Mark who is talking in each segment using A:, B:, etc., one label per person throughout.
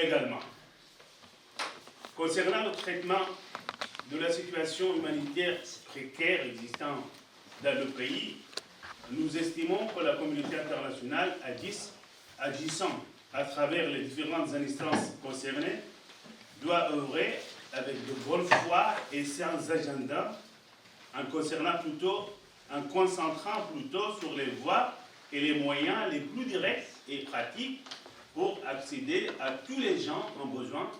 A: également. Concernant le traitement de la situation humanitaire précaire existant dans le pays, nous estimons que la communauté internationale, agissant à travers les différentes instances concernées, doit œuvrer avec de bonne foi et sans agenda, en concentrant plutôt sur les voies et les moyens les plus directs et pratiques pour accéder à tous les gens en besoin,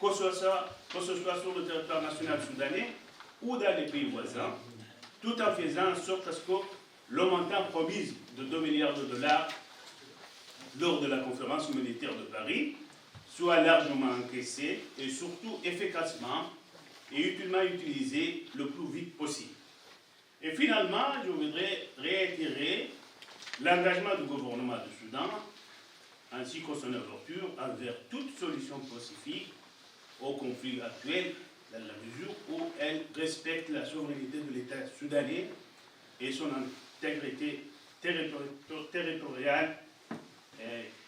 A: que ce soit sur le territoire national soudanais ou dans les pays voisins, tout en faisant en sorte que le montant promis de 2 milliards de dollars lors de la conférence humanitaire de Paris soit largement encaissé et surtout efficacement et utilement utilisé le plus vite possible. Et finalement, je voudrais réitérer l'engagement du gouvernement du Soudan ainsi que son ouverture envers toute solution pacifique au conflit actuel dans la mesure où elle respecte la souveraineté de l'État soudanais et son intégrité territoriale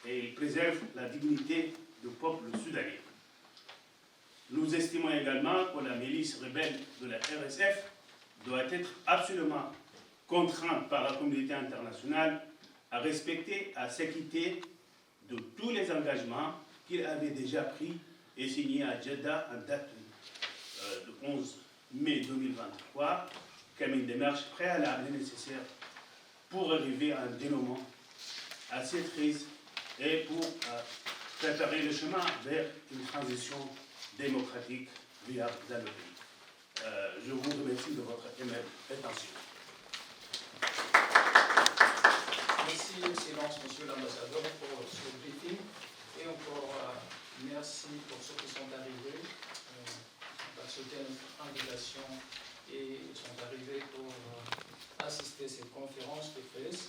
A: et préserve la dignité du peuple soudanais. Nous estimons également que la milice rebelle de la RSF doit être absolument contrainte par la communauté internationale à respecter, à s'acquitter de tous les engagements qu'il avait déjà pris et signés à Jeddah en date du 11 mai 2023, comme une démarche préalable et nécessaire pour arriver à un dénouement à cette crise et pour préparer le chemin vers une transition démocratique viable dans le pays. Je vous remercie de votre attention.
B: Merci, Excellence, Monsieur l'Ambassadeur, pour ce briefing. Et encore merci pour ceux qui sont arrivés, d'accepter notre invitation et sont arrivés pour assister à cette conférence de presse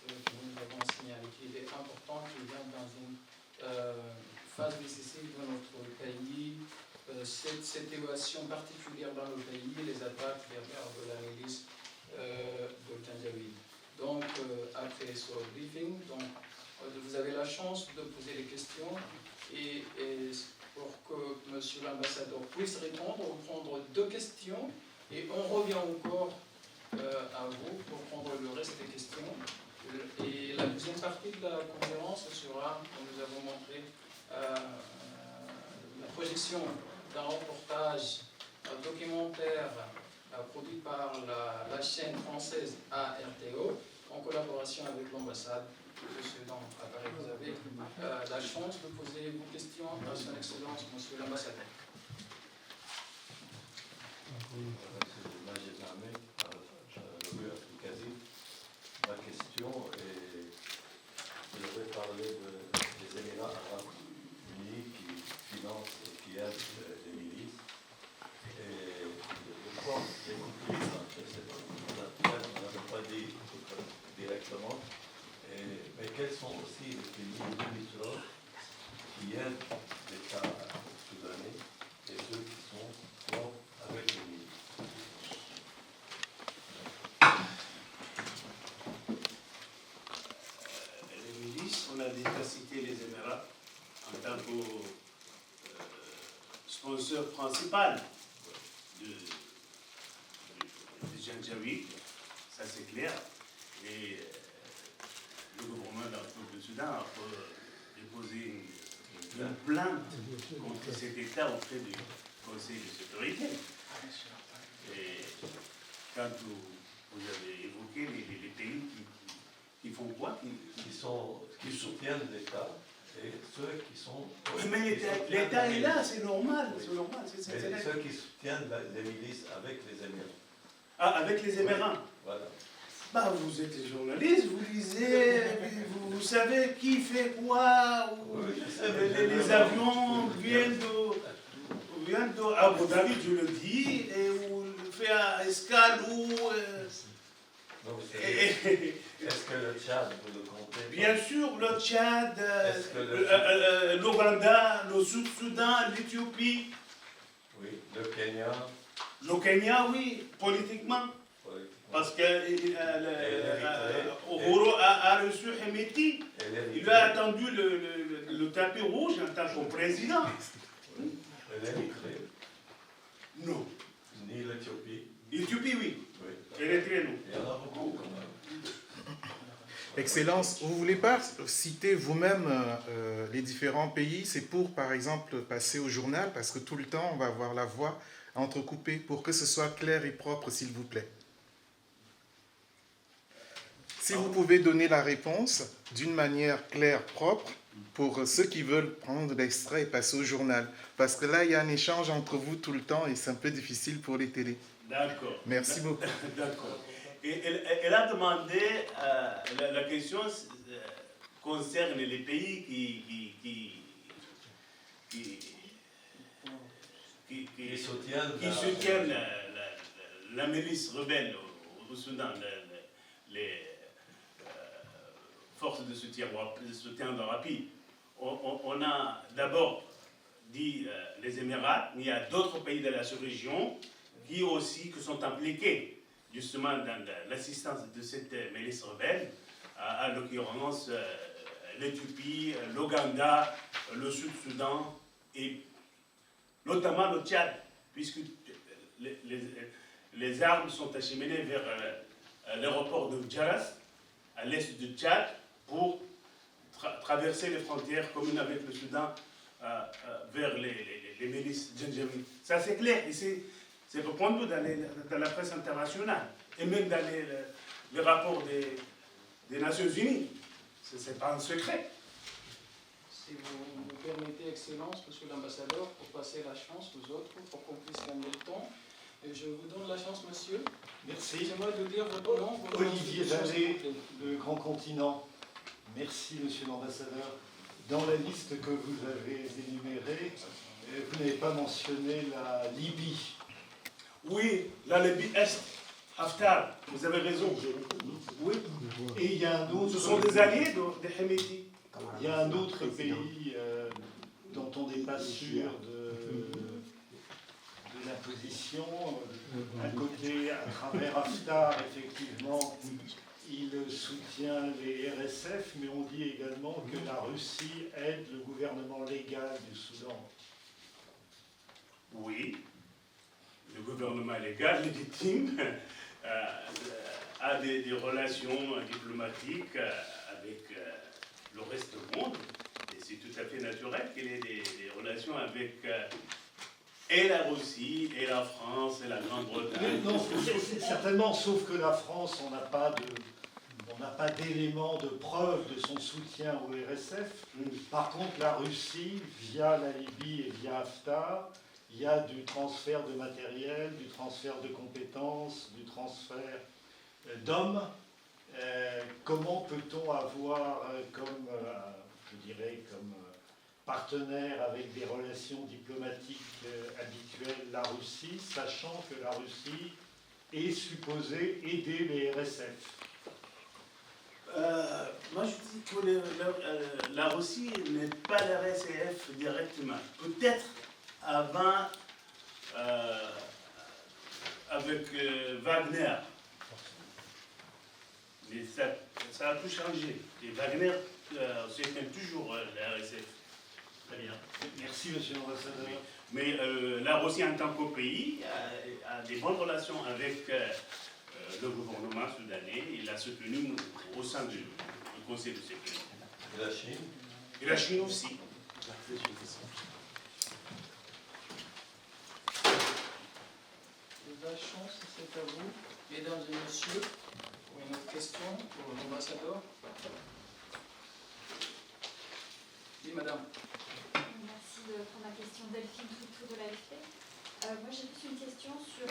B: que nous avons signalé qu'il est important qu'il vienne dans une phase décisive de notre pays. Cette évaluation particulière dans le pays, les attaques derrière de la milice de Janjaweed. Donc, après ce briefing, vous avez la chance de poser des questions et pour que M. l'ambassadeur puisse répondre, on va prendre 2 questions et on revient encore à vous pour prendre le reste des questions. Et la deuxième partie de la conférence sera, nous avons montré la projection d'un reportage, un documentaire produit par la chaîne française ARTO en collaboration avec l'ambassade de Soudan à Paris. Vous avez la chance de poser vos questions à son Excellence, Monsieur l'ambassadeur.
C: Ma question est, je vais parler des Émirats arabes unis qui financent et qui aident les milices. Et je crois qu'il y a une crise entre ces deux. On n'a pas dit directement. Mais quels sont aussi les pays limitrophes qui aident l'État soudanais et ceux qui sont contre avec les milices?
A: On a déjà cité les Émirats en tant que sponsor principal de Janjaweed, ça c'est clair. Et le gouvernement du Soudan a déposé une plainte contre cet État auprès du Conseil de sécurité. Et quand vous avez évoqué les pays qui font quoi
C: Qui soutiennent l'État et ceux qui sont...
A: Mais l'État est là, c'est normal. C'est normal.
C: Ceux qui soutiennent les milices avec les Émirats.
A: Ah, avec les Émirats.
C: Voilà.
A: Bah, vous êtes journaliste, vous lisez, vous savez qui fait quoi, les avions viennent Abu Dhabi, je le dis, et on fait un escale où...
C: Est-ce que le Tchad, vous le comptez?
A: Bien sûr, le Tchad, l'Ouganda, le Sud-Soudan, l'Éthiopie.
C: Oui, le Kenya.
A: Le Kenya, oui, politiquement. Parce que Uhuru a reçu Hemeti. Il a attendu le tapis rouge en tant que président.
C: L'Érythrée.
A: Non.
C: Ni l'Éthiopie.
A: Éthiopie, oui.
C: Oui.
A: Érythrée, non.
C: Il y en a beaucoup quand même.
D: Excellence, vous ne voulez pas citer vous-même les différents pays? C'est pour, par exemple, passer au journal, parce que tout le temps, on va avoir la voix entrecoupée, pour que ce soit clair et propre, s'il vous plaît. Si vous pouvez donner la réponse d'une manière claire, propre, pour ceux qui veulent prendre l'extrait et passer au journal. Parce que là, il y a un échange entre vous tout le temps et c'est un peu difficile pour les télés.
A: D'accord.
D: Merci beaucoup.
A: D'accord. Et elle a demandé, la question concerne les pays qui soutiennent la milice rebelle au Soudan, les forces de soutien rapide. On a d'abord dit les Émirats, mais il y a d'autres pays de la sous-région qui sont impliqués justement dans l'assistance de cette milice rebelle, à l'occurrence l'Éthiopie, l'Ouganda, le Sud-Soudan et notamment le Tchad, puisque les armes sont acheminées vers l'aéroport de Djaras, à l'est du Tchad, pour traverser les frontières communes avec le Soudan vers les milices djinjawides. Ça c'est clair, et c'est répandu dans la presse internationale, et même dans les rapports des Nations Unies. Ce n'est pas un secret.
B: Si vous me permettez, Excellence, Monsieur l'Ambassadeur, pour passer la chance aux autres, pour qu'on puisse gagner le temps. Et je vous donne la chance, monsieur.
E: Merci.
B: J'aimerais de dire votre nom.
E: Olivier Vallée, le Grand Continent. Merci, Monsieur l'Ambassadeur. Dans la liste que vous avez énumérée, vous n'avez pas mentionné la Libye.
A: Oui, la Libye Est, Haftar, vous avez raison. Oui.
E: Et il y a un autre...
A: Ce sont des alliés de Hemeti.
E: Il y a un autre pays dont on n'est pas sûr de la position. À côté, à travers Haftar, effectivement, il soutient les RSF, mais on dit également que la Russie aide le gouvernement légal du Soudan.
A: Oui, le gouvernement légal, légitime, a des relations diplomatiques avec le reste du monde. Et c'est tout à fait naturel qu'il ait des relations avec et la Russie, et la France, et la Grande-Bretagne.
E: Non, certainement, sauf que la France, on n'a pas d'éléments de preuve de son soutien au RSF. Par contre, la Russie, via la Libye et via Haftar, il y a du transfert de matériel, du transfert de compétences, du transfert d'hommes. Comment peut-on avoir comme partenaire avec des relations diplomatiques habituelles la Russie, sachant que la Russie est supposée aider les RSF?
A: Moi, je dis que la Russie n'est pas la RSF directement. Peut-être avant, avec Wagner. Mais ça a tout changé. Et Wagner soutient toujours la RSF. Très bien.
E: Merci, monsieur l'ambassadeur.
A: Oui. Mais la Russie, en tant que pays, a des bonnes relations avec le gouvernement soudanais. Il a soutenu au sein du Conseil de sécurité.
C: Et la Chine?
A: Et la Chine aussi.
B: La chance, c'est à vous. Mesdames et messieurs, pour une autre question pour l'ambassadeur. Oui, madame.
F: Merci de prendre la question. Delphine Toutou de l'AFP. Moi, j'ai plus une question sur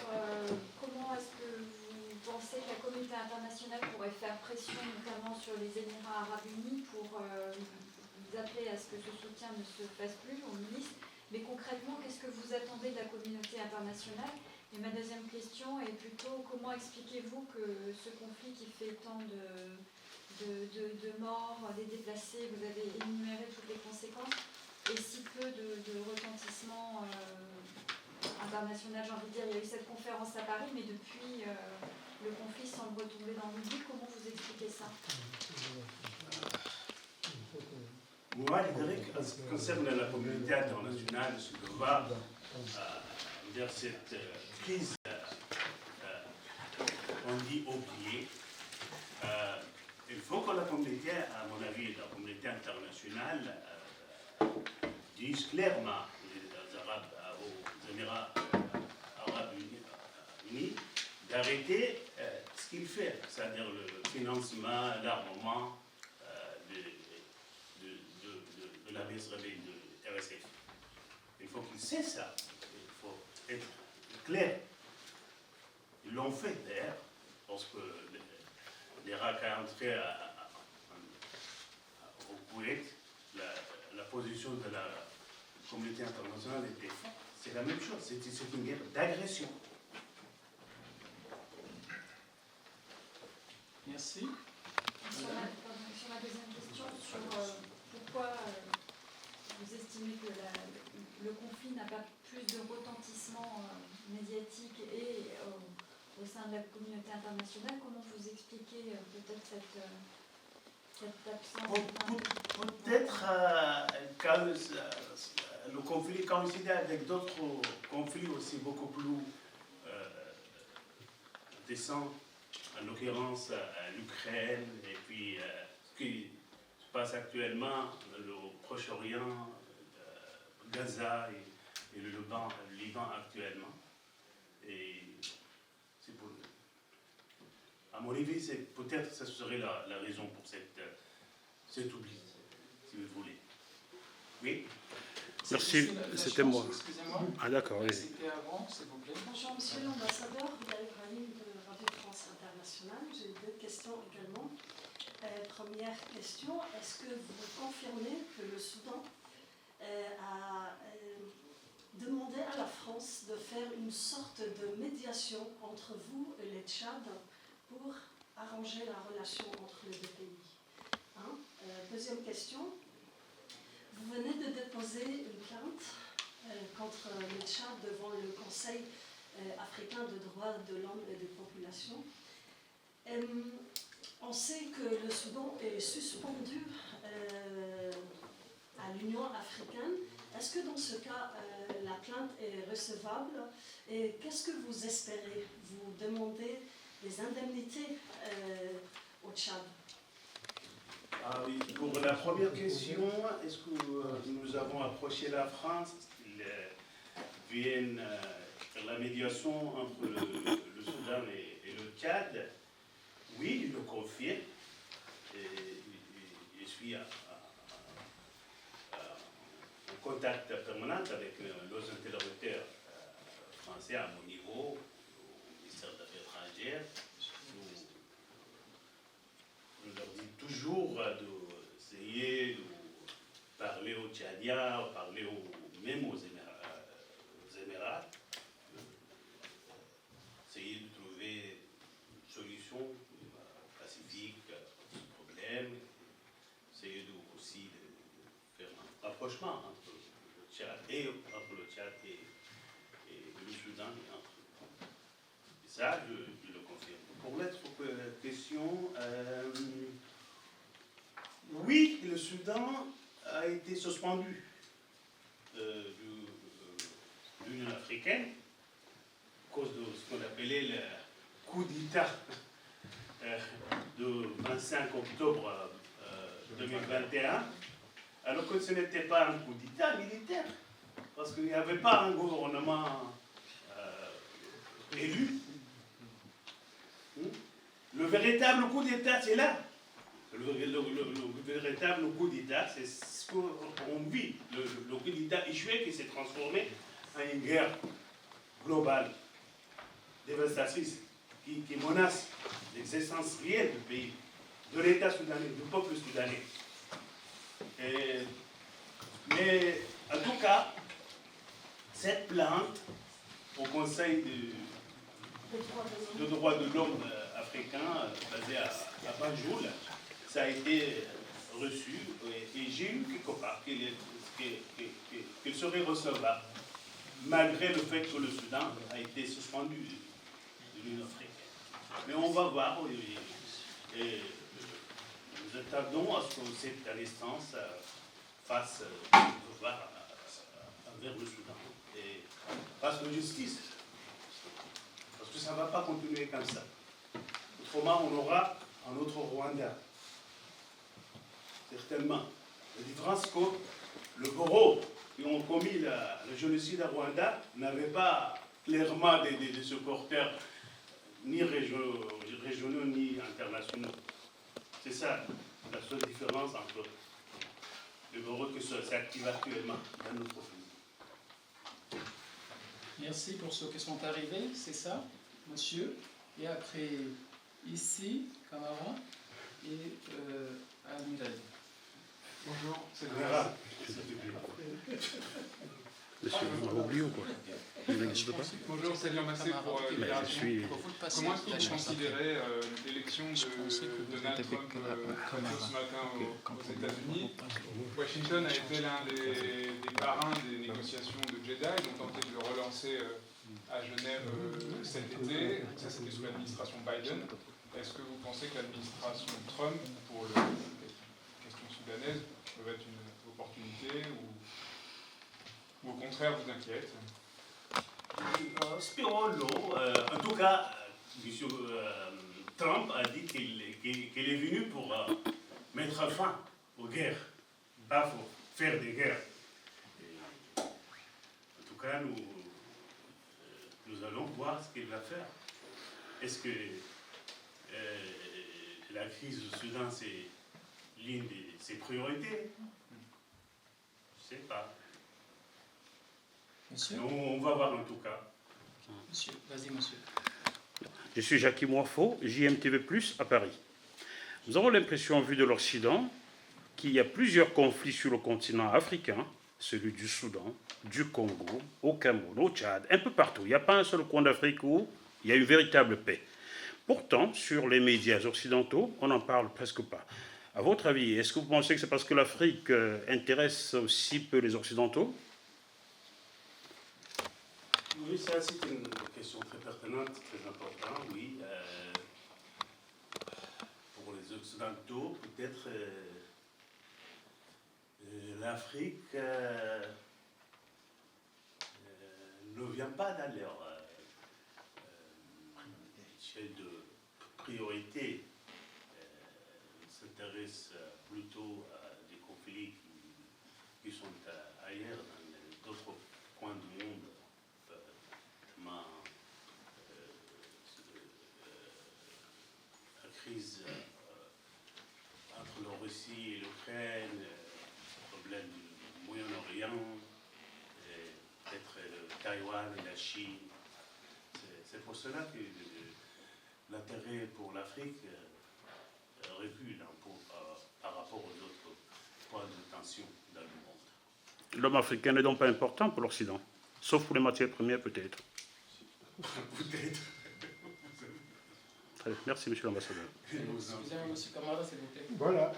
F: comment est-ce que vous pensez que la communauté internationale pourrait faire pression, notamment sur les Émirats arabes unis, pour vous appeler à ce que ce soutien ne se fasse plus aux milices. Mais concrètement, qu'est-ce que vous attendez de la communauté internationale? Et ma deuxième question est plutôt, comment expliquez-vous que ce conflit qui fait tant de morts, des déplacés, vous avez énuméré toutes les conséquences, et si peu de retentissement international, j'ai envie de dire, il y a eu cette conférence à Paris, mais depuis, le conflit semble retomber dans l'oubli. Comment vous expliquez ça?
A: Moi, je dirais qu'en ce qui concerne la communauté internationale, ce que va vers cette crise, on dit oubliée, il faut que la communauté, à mon avis, la communauté internationale dise clairement aux Émirats arabes unis d'arrêter ce qu'il fait, c'est-à-dire le financement, l'armement de la base rebelle de RSF. Il faut qu'ils cessent ça. Il faut être clair. Ils l'ont fait d'ailleurs, parce que l'Irak a entré au Koweït, la position de la communauté internationale était forte. C'est la même chose, c'est une guerre d'agression.
B: Merci.
F: Sur la deuxième question, sur pourquoi vous estimez que le conflit n'a pas plus de retentissement médiatique et au sein de la communauté internationale, comment vous expliquez peut-être cette absence?
A: Peut-être le conflit coïncide avec d'autres conflits aussi beaucoup plus décents, en l'occurrence l'Ukraine et puis ce qui se passe actuellement le Proche-Orient, Gaza et le Liban actuellement. Et c'est pour, à mon avis, peut-être ce serait la raison pour cet oubli, si vous voulez. Oui.
G: Merci, c'était moi.
B: Excusez-moi.
G: Ah d'accord, oui.
B: C'était avant, s'il vous plaît.
H: Bonjour Monsieur l'Ambassadeur, Yael Brahim de Radio France Internationale. J'ai deux questions également. Première question, est-ce que vous confirmez que le Soudan a demandé à la France de faire une sorte de médiation entre vous et le Tchad pour arranger la relation entre les deux pays? Deuxième question, vous venez de déposer une plainte contre le Tchad devant le Conseil africain de droits de l'homme et des populations. On sait que le Soudan est suspendu à l'Union africaine. Est-ce que dans ce cas, la plainte est recevable? Et qu'est-ce que vous espérez? Vous demandez des indemnités au Tchad?
A: Ah oui, pour la première question, est-ce que nous avons approché la France? Ils viennent faire la médiation entre le Soudan et le Tchad? Oui, je le confirme. Je suis en contact permanent avec nos interlocuteurs français à mon niveau, au ministère des Affaires étrangères. Nous leur disons toujours d'essayer de parler aux Tchadiens, parler même aux Émirats, essayer de trouver une solution pacifique à ce problème, essayer aussi de faire un rapprochement entre le Tchad et le Soudan. Et ça, je le confirme. Pour l'autre question, oui, le Soudan a été suspendu de l'Union africaine à cause de ce qu'on appelait le coup d'État de 25 octobre 2021, alors que ce n'était pas un coup d'État militaire, parce qu'il n'y avait pas un gouvernement élu. Le véritable coup d'État, c'est là. Le véritable coup d'État, c'est ce qu'on vit. Le coup d'État échoué qui s'est transformé en une guerre globale, dévastatrice, qui menace l'existence réelle du pays, de l'État soudanais, du peuple soudanais. Mais en tout cas, cette plainte au Conseil de droits de l'homme africain, basé à Banjul, ça a été reçu et j'ai eu quelque part qu'il serait recevable. malgré le fait que le Soudan a été suspendu de l'Union africaine. Mais on va voir, et nous attendons à ce que cette instance fasse devoir envers le Soudan et fasse justice. Parce que ça ne va pas continuer comme ça. Autrement, on aura un autre Rwanda. Certainement. La différence que le Goro qui ont commis le génocide à Rwanda n'avait pas clairement des supporters ni régionaux ni internationaux. C'est ça la seule différence entre le Goro qui s'active actuellement dans notre pays.
B: Merci pour ceux qui sont arrivés, c'est ça, monsieur. Et après, ici, Camara et Al-Mirail.
I: Bonjour, c'est
A: Voilà.
G: Monsieur, on l'a oublié ou quoi? Il n'existe pas?
I: Bonjour, c'est Liam Massé pour Libération. Comment est-ce que vous considérez l'élection de Donald Trump ce matin aux États-Unis? Washington a été l'un des parrains des négociations de Jeddah. Ils ont tenté de le relancer à Genève cet été. Ça, c'était sous l'administration Biden. Est-ce que vous pensez que l'administration Trump, pour la question soudanaise, peut être une opportunité ou au contraire vous inquiète?
A: Spirolo, en tout cas, M. Trump a dit qu'il est venu pour mettre fin aux guerres, pas pour faire des guerres. Et, en tout cas, nous allons voir ce qu'il va faire. Est-ce que la crise au Soudan, c'est l'une de ses priorités? Je ne sais pas.
B: Monsieur,
A: On va voir en tout cas.
B: monsieur, vas-y, monsieur.
G: Je suis Jacques Moifo, JMTV+, à Paris. Nous avons l'impression, vu de l'Occident, qu'il y a plusieurs conflits sur le continent africain, celui du Soudan, du Congo, au Cameroun, au Tchad, un peu partout. Il n'y a pas un seul coin d'Afrique où il y a une véritable paix. Pourtant, sur les médias occidentaux, on n'en parle presque pas. À votre avis, est-ce que vous pensez que c'est parce que l'Afrique intéresse aussi peu les Occidentaux?
A: Oui, ça c'est une question très pertinente, très importante, oui. Pour les Occidentaux, peut-être l'Afrique ne vient pas dans leur échelle de priorité. Ils s'intéressent plutôt à des conflits qui sont ailleurs, dans d'autres coins du monde. La crise entre la Russie et l'Ukraine, le problème du Moyen-Orient, peut-être le Taïwan et la Chine. C'est pour cela que l'intérêt pour l'Afrique recule par rapport aux autres points de tension dans le monde.
G: L'homme africain n'est donc pas important pour l'Occident, sauf pour les matières premières peut-être.
A: Peut-être.
G: Merci, monsieur l'ambassadeur.
B: Excusez-moi, monsieur Camara, s'il vous plaît.
J: Voilà,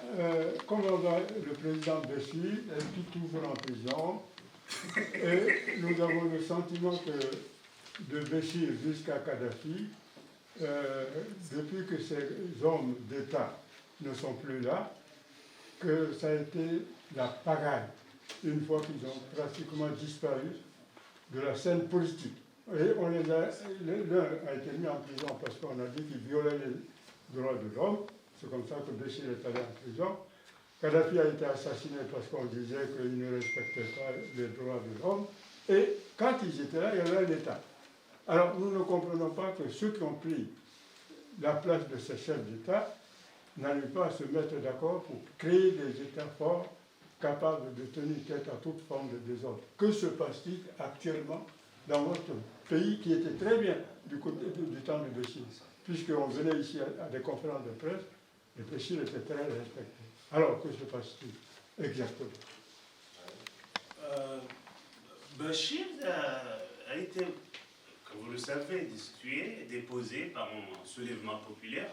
J: comme le président Béchir est toujours en prison, et nous avons le sentiment que de Béchir jusqu'à Kadhafi, depuis que ces hommes d'État ne sont plus là, que ça a été la pagaille, une fois qu'ils ont pratiquement disparu de la scène politique. Et l'un a été mis en prison parce qu'on a dit qu'il violait les droits de l'homme. C'est comme ça que Béchir est allé en prison. Kadhafi a été assassiné parce qu'on disait qu'il ne respectait pas les droits de l'homme. Et quand ils étaient là, il y avait un État. Alors nous ne comprenons pas que ceux qui ont pris la place de ces chefs d'État n'arrivent pas à se mettre d'accord pour créer des États forts capables de tenir tête à toute forme de désordre. Que se passe-t-il actuellement dans notre pays qui était très bien du temps de Béchir, puisqu'on venait ici à des conférences de presse, et Béchir était très respecté. Alors, que se passe-t-il exactement?
A: Béchir a été, comme vous le savez, destitué et déposé par un soulèvement populaire,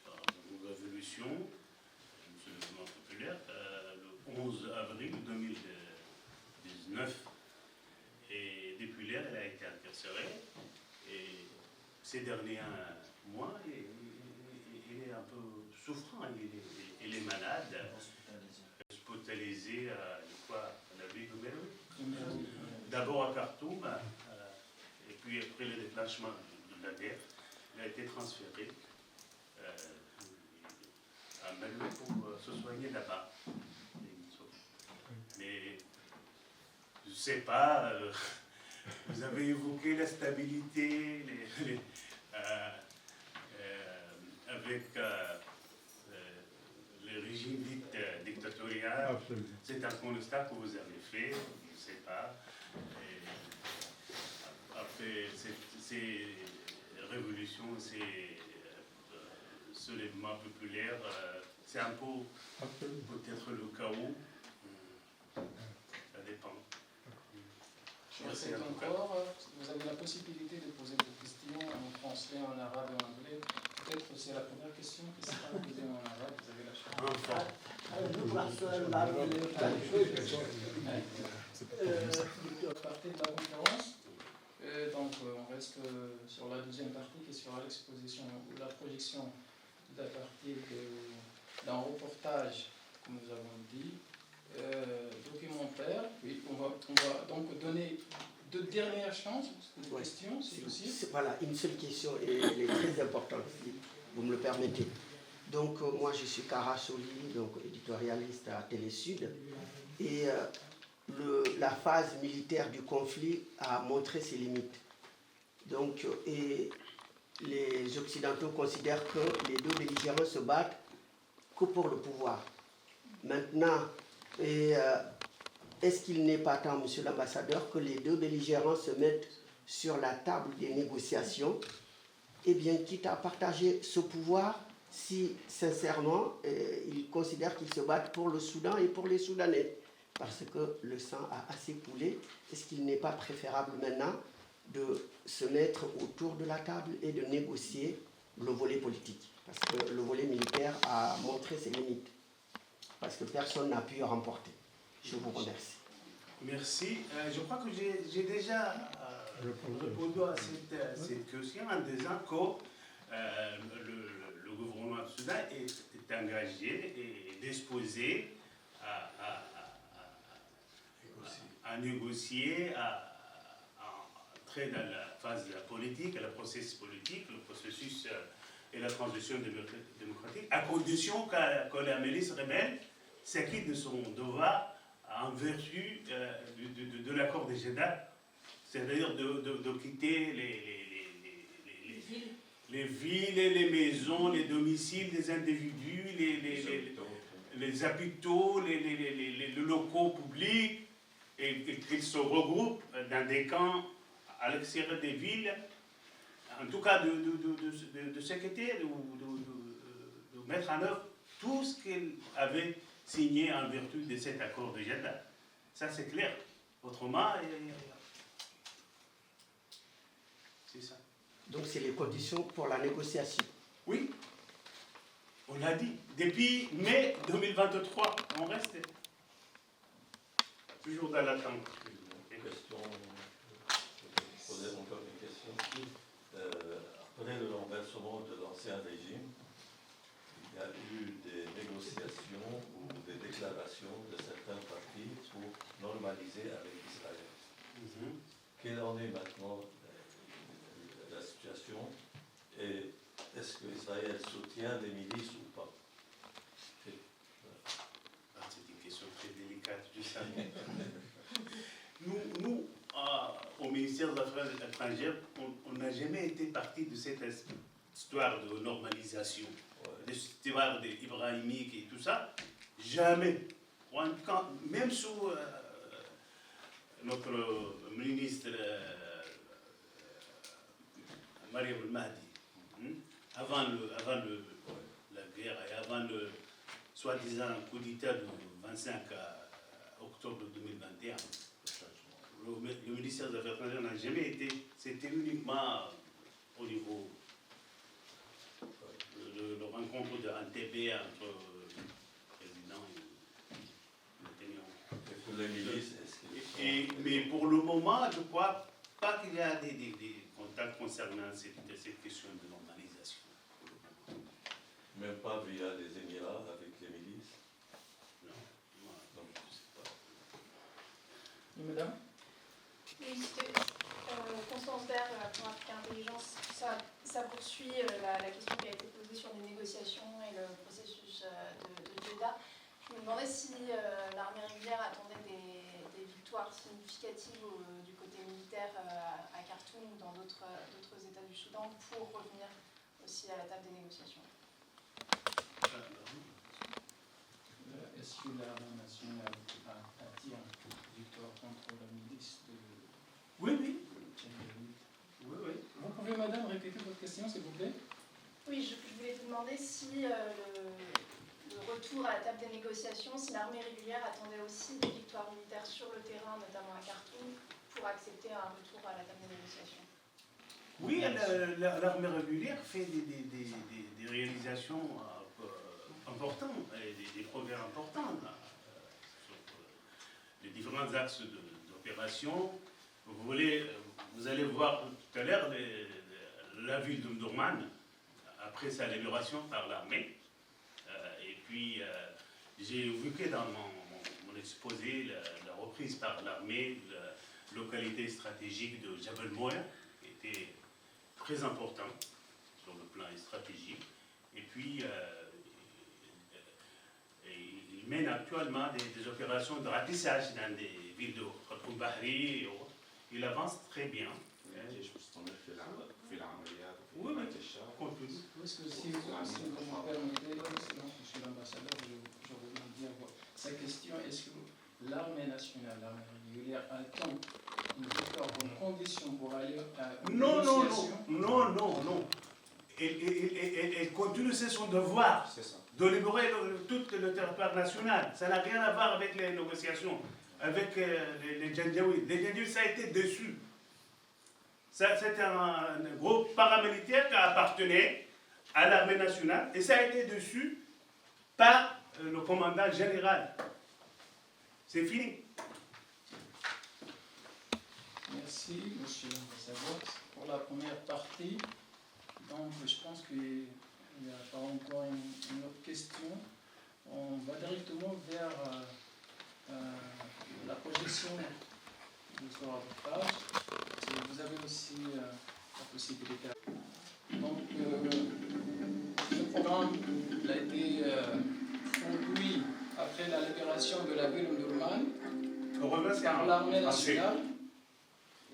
A: par une révolution, un soulèvement populaire, le 11 avril 2019. ces derniers mois, il est un peu souffrant, il est malade, hospitalisé à la ville de Meroui. D'abord à Khartoum, et puis après le déclenchement de la guerre, il a été transféré à Meroui pour se soigner là-bas. Mais je ne sais pas, vous avez évoqué la stabilité avec le régime dit dictatorial. C'est un constat que vous avez fait, je ne sais pas. Après ces révolutions, ces soulèvements populaires, c'est un peu peut-être le chaos. Ça dépend.
B: Merci encore. Vous avez la possibilité de poser vos questions en français, en arabe et en anglais. Peut-être que c'est la première question qui sera posée en arabe. Vous avez la chance. Partie de la conférence. Donc, on reste sur la deuxième partie qui sera l'exposition ou la projection à partir d'un reportage, comme nous avons dit, documentaire. Oui, on va donc donner deux dernières chances de questions, si possible.
K: Voilà, une seule question et elle est très importante, si vous me le permettez. Donc, moi, je suis Kara Soli, donc éditorialiste à Télé Sud, et la phase militaire du conflit a montré ses limites. Donc, et les Occidentaux considèrent que les deux belligérants se battent que pour le pouvoir. Maintenant, est-ce qu'il n'est pas temps, monsieur l'ambassadeur, que les deux belligérants se mettent sur la table des négociations, et bien quitte à partager ce pouvoir si, sincèrement, ils considèrent qu'ils se battent pour le Soudan et pour les Soudanais, parce que le sang a assez coulé. Est-ce qu'il n'est pas préférable maintenant de se mettre autour de la table et de négocier le volet politique? Parce que le volet militaire a montré ses limites, parce que personne n'a pu remporter. Je vous remercie.
A: Merci. Je crois que j'ai déjà répondu à cette question en disant que le gouvernement du Soudan est engagé et disposé à négocier, à entrer dans la phase politique, le processus politique, le processus et la transition démocratique, à condition que la milice rebelle s'acquitte de son devoir en vertu de l'accord de Jeddah, c'est-à-dire de quitter les villes, les maisons, les domiciles des individus, les hôpitaux, les locaux publics, et qu'ils se regroupent dans des camps à l'extérieur des villes, en tout cas de s'inquiéter, de mettre en œuvre tout ce qu'ils avaient signé en vertu de cet accord de Jeddah. Ça, c'est clair. Autrement, c'est ça.
K: Donc, c'est les conditions pour la négociation.
A: Oui, on l'a dit. Depuis mai 2023, on reste toujours dans l'attente.
C: Question, poser encore une question. Après le renversement de l'ancien régime, il y a eu des négociations ou des déclarations de certains partis pour normaliser avec Israël. Quelle en est maintenant la situation et est-ce que Israël soutient les milices ou pas?
A: C'est une question très délicate, je sais. Nous au ministère des Affaires étrangères, on n'a jamais été parti de cette histoire de normalisation, de cette histoire ibrahimique et tout ça. Jamais. Même sous notre ministre Mariam El-Mahdi, avant la guerre et avant le soi-disant coup d'État du 25 octobre 2021, le ministère des Affaires étrangères n'a jamais été, c'était uniquement au niveau de la rencontre de Entebbe entre le président et le tenant.
C: Les milices,
A: mais pour le moment, je crois pas qu'il y a des contacts concernant cette question de normalisation.
C: Même pas via les Émirats avec les milices?
A: Non,
C: Donc, je ne sais pas.
B: Oui, madame?
L: Oui, Constance Berg, pour Africa Intelligence, ça poursuit la question qui a été posée sur les négociations et le processus de Jeddah. Je me demandais si l'armée régulière attendait des victoires significatives du côté militaire à Khartoum ou dans d'autres États du Soudan pour revenir aussi à la table des négociations.
B: Est-ce que l'armée nationale attire victoire contre la milice de...
A: Oui, oui.
B: Oui, oui. Vous pouvez, madame, répéter votre question, s'il vous plaît?
L: Oui, je voulais vous demander si le retour à la table des négociations, si l'armée régulière attendait aussi des victoires militaires sur le terrain, notamment à Khartoum, pour accepter un retour à la table des négociations.
A: Oui, l'armée régulière fait des réalisations importantes, des progrès importants sur les différents axes d'opération. Vous allez voir tout à l'heure la ville d'Omdurman, après sa libération par l'armée. Et puis, j'ai évoqué dans mon exposé la reprise par l'armée de la localité stratégique de Jabal Moya, qui était très important sur le plan stratégique. Et puis, il mène actuellement des opérations de ratissage dans des villes de Khartoum Bahri et autres. Il avance très bien. Oui, oui.
B: Est-ce que si vous me permettez, monsieur l'ambassadeur, je voudrais dire sa question, est-ce que l'armée nationale, l'armée régulière attend une victoire en condition pour aller à une négociation?
A: Non. Elle continue, c'est son devoir de libérer tout le territoire national. Ça n'a rien à voir avec les négociations, avec les Janjaouis. Les Janjaouis, ça a été déçu. C'était un groupe paramilitaire qui appartenait à l'armée nationale et ça a été déçu par le commandant général. C'est fini.
B: Merci, monsieur l'ambassadeur. Pour la première partie, donc je pense qu'il n'y a pas encore une autre question. On va directement vers la projection de ce reportage. Vous avez aussi la possibilité. Donc, ce programme a été conduit après la libération de la ville d'Omdurman par l'armée nationale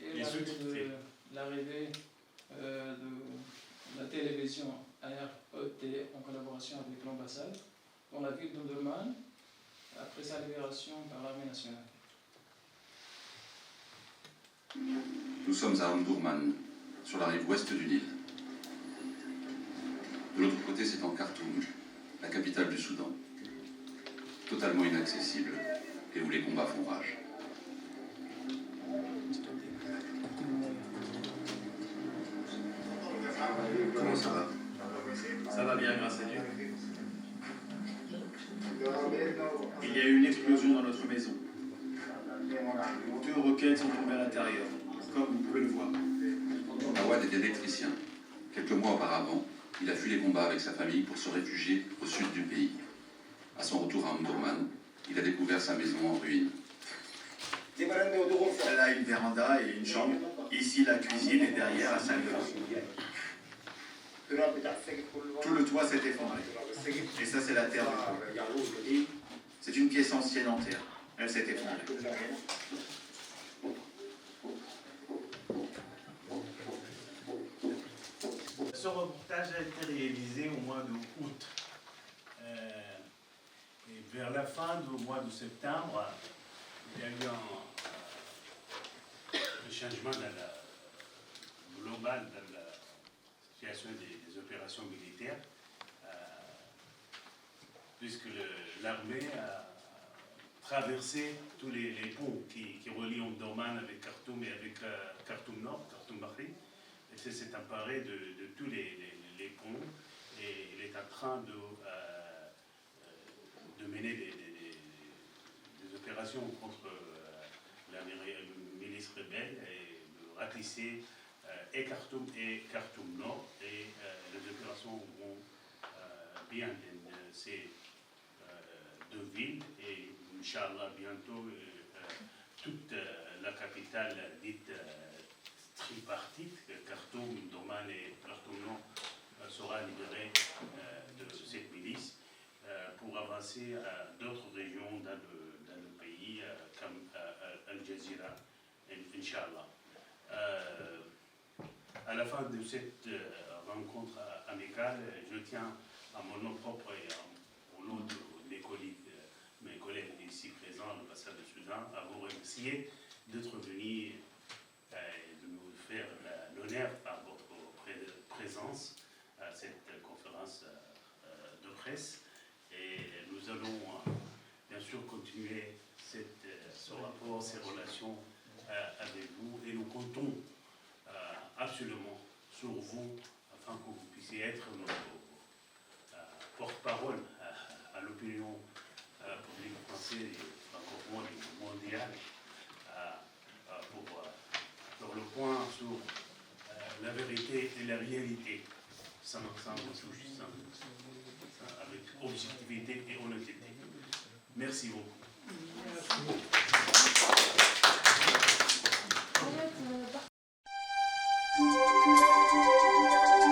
B: et l'arrivée de la télévision ARET en collaboration avec l'ambassade dans la ville d'Omdurman après sa libération par l'armée nationale.
M: Nous sommes à Omdurman, sur la rive ouest du Nil. De l'autre côté, c'est en Khartoum, la capitale du Soudan, totalement inaccessible et où les combats font rage.
N: Comment ça va? Ça va bien, grâce à Dieu. Il y a eu une explosion dans notre maison. 2 roquettes sont tombées à l'intérieur, comme vous pouvez le voir.
M: Awad est électricien. Quelques mois auparavant, il a fui les combats avec sa famille pour se réfugier au sud du pays. À son retour à Omdurman, il a découvert sa maison en ruine.
N: Elle a une véranda et une chambre. Ici, la cuisine et derrière, la salle de bain. Tout le toit s'est effondré. Et ça, c'est la terre du fond. C'est une pièce ancienne en terre. Elle s'est effondrée.
A: Ce reportage a été réalisé au mois d'août. Et vers la fin du mois de septembre, il y a eu un changement global dans la situation des opérations militaires, puisque l'armée a traversé tous les ponts qui relient Omdurman avec Khartoum et avec Khartoum Nord, Khartoum Bahri. Et s'est emparé de tous les ponts et il est en train de mener des opérations contre la milice rebelle et de ratisser ratisser et Khartoum Nord, et les opérations vont bien dans ces deux villes, et Inch'Allah bientôt toute la capitale dite tripartite, Khartoum, Doman et Khartoum Nord, sera libérée de cette milice pour avancer à d'autres régions dans le pays, comme Al Jazeera, Inch'Allah. À la fin de cette rencontre amicale, je tiens à mon nom propre et au nom de mes collègues ici présents, l'ambassade du Soudan, à vous remercier d'être venus et de nous faire l'honneur par votre présence à cette conférence de presse. Et nous allons bien sûr continuer ce rapport, ces relations avec vous, et nous comptons absolument sur vous afin que vous puissiez être notre porte-parole à l'opinion publique française et encore mondiale pour faire le point sur la vérité et la réalité avec objectivité et honnêteté. Merci beaucoup.
F: Merci.